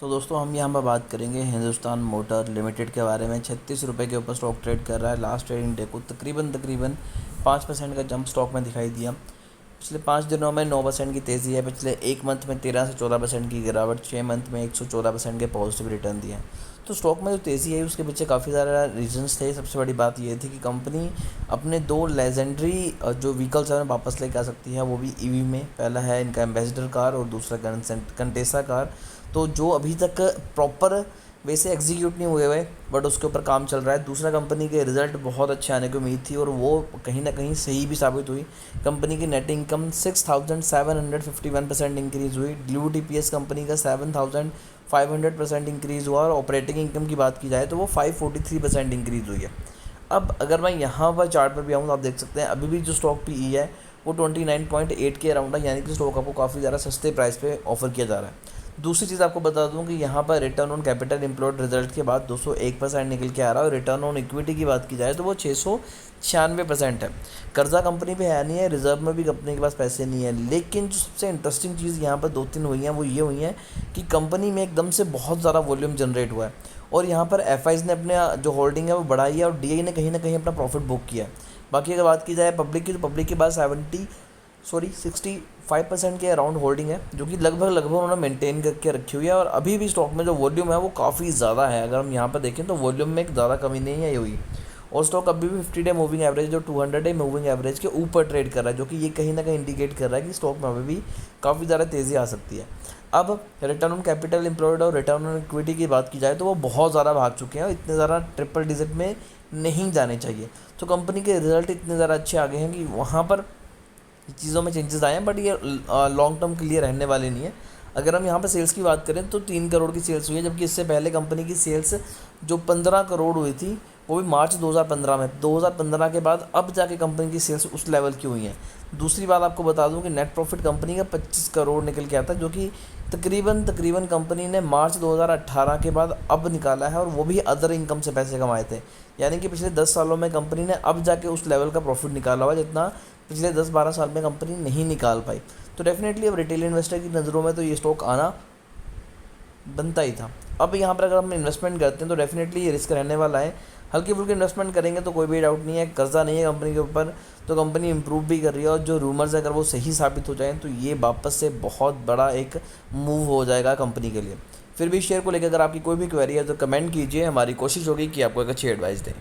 तो दोस्तों हम यहाँ पर बात करेंगे हिंदुस्तान मोटर लिमिटेड के बारे में। 36 रुपये के ऊपर स्टॉक ट्रेड कर रहा है। लास्ट ट्रेडिंग डे को तकरीबन 5% का जंप स्टॉक में दिखाई दिया। पिछले 5 दिनों में 9% की तेज़ी है। पिछले एक मंथ में 13 से 14% की गिरावट, 6 मंथ में 114% के पॉजिटिव रिटर्न दिए हैं। तो स्टॉक में जो तेज़ी है उसके पीछे काफ़ी सारे रीजंस थे। सबसे बड़ी बात ये थी कि कंपनी अपने 2 लेजेंडरी जो व्हीकल्स हैं वापस लेके आ सकती है, वो भी ईवी में। पहला है इनका एम्बेसडर कार और दूसरा कंटेसा कार। तो जो अभी तक प्रॉपर वैसे एग्जीक्यूट नहीं हुए हुए, बट उसके ऊपर काम चल रहा है। दूसरा, कंपनी के रिजल्ट बहुत अच्छे आने की उम्मीद थी और वो कहीं ना कहीं सही भी साबित हुई। कंपनी की नेट इनकम 6751% इंक्रीज़ हुई। डिल्यूट ईपीएस कंपनी का 7500% इंक्रीज़ हुआ और ऑपरेटिंग इनकम की बात की जाए तो वो 543% इंक्रीज़ हुई है। अब अगर मैं यहाँ पर चार्ट पर भी आऊँ तो आप देख सकते हैं अभी भी जो स्टॉक पीई है वो 29.8 के अराउंड है, यानी कि स्टॉक आपको काफ़ी ज़्यादा सस्ते प्राइस पे ऑफर किया जा रहा है। दूसरी चीज़ आपको बता दूं कि यहाँ पर return on capital employed result के बाद 201% निकल के आ रहा है और रिटर्न ऑन इक्विटी की बात की जाए तो वो 696% है। कर्जा कंपनी पे है नहीं है, रिजर्व में भी कंपनी के पास पैसे नहीं है। लेकिन जो सबसे इंटरेस्टिंग चीज़ यहाँ पर 2-3 हुई हैं वो ये हुई हैं कि कंपनी में एकदम से बहुत ज़्यादा वॉल्यूम जनरेट हुआ है और यहाँ पर एफआईज ने अपने जो होल्डिंग है वो बढ़ाई है और डीआई ने कहीं ना कहीं अपना प्रॉफिट बुक किया है। बाकी अगर बात की जाए पब्लिक की, तो पब्लिक के पास 65% के अराउंड होल्डिंग है, जो कि लगभग उन्होंने मेंटेन करके रखी हुई है। और अभी भी स्टॉक में जो वॉल्यूम है वो काफ़ी ज़्यादा है। अगर हम यहाँ पर देखें तो वॉल्यूम में एक ज़्यादा कमी नहीं है ये हुई। और स्टॉक अभी भी 50 डे मूविंग एवरेज जो 200 डे मूविंग एवरेज के ऊपर ट्रेड कर रहा है, जो कि ये कहीं ना कहीं इंडिकेट कर रहा है कि स्टॉक में अभी भी काफ़ी ज़्यादा तेज़ी आ सकती है। अब रिटर्न ऑन कैपिटल एम्प्लॉयड और रिटर्न ऑन इक्विटी की बात की जाए तो वो बहुत ज़्यादा भाग चुके हैं और इतने ज़्यादा ट्रिपल डिजिट में नहीं जाने चाहिए। तो कंपनी के रिजल्ट इतने ज़्यादा अच्छे आ गए हैं कि वहाँ पर चीज़ों में चेंजेस आए हैं, बट ये लॉन्ग टर्म के लिए रहने वाले नहीं है। अगर हम यहाँ पर सेल्स की बात करें तो 3 करोड़ की सेल्स हुई है, जबकि इससे पहले कंपनी की सेल्स जो 15 करोड़ हुई थी वो भी मार्च 2015 में। 2015 के बाद अब जाके कंपनी की सेल्स उस लेवल की हुई हैं। दूसरी बात आपको बता दूं कि नेट प्रॉफिट कंपनी का 25 करोड़ निकल के आता है, जो कि तकरीबन कंपनी ने मार्च 2018 के बाद अब निकाला है और वो भी अदर इनकम से पैसे कमाए थे। यानी कि पिछले 10 सालों में कंपनी ने अब जाके उस लेवल का प्रॉफिट निकाला हुआ जितना पिछले 10-12 साल में कंपनी नहीं निकाल पाई। तो डेफिनेटली अब रिटेल इन्वेस्टर की नज़रों में तो ये स्टॉक आना बनता ही था। अब यहाँ पर अगर हम इन्वेस्टमेंट करते हैं तो डेफिनेटली ये रिस्क रहने वाला है। हल्की फुल्की इन्वेस्टमेंट करेंगे तो कोई भी डाउट नहीं है, कर्जा नहीं है कंपनी के ऊपर, तो कंपनी इंप्रूव भी कर रही है। और जो रूमर्स अगर वो सही साबित हो जाएँ तो ये वापस से बहुत बड़ा एक मूव हो जाएगा कंपनी के लिए। फिर भी शेयर को लेकर अगर आपकी कोई भी क्वेरी है तो कमेंट कीजिए, हमारी कोशिश होगी कि आपको एक अच्छी एडवाइस दें।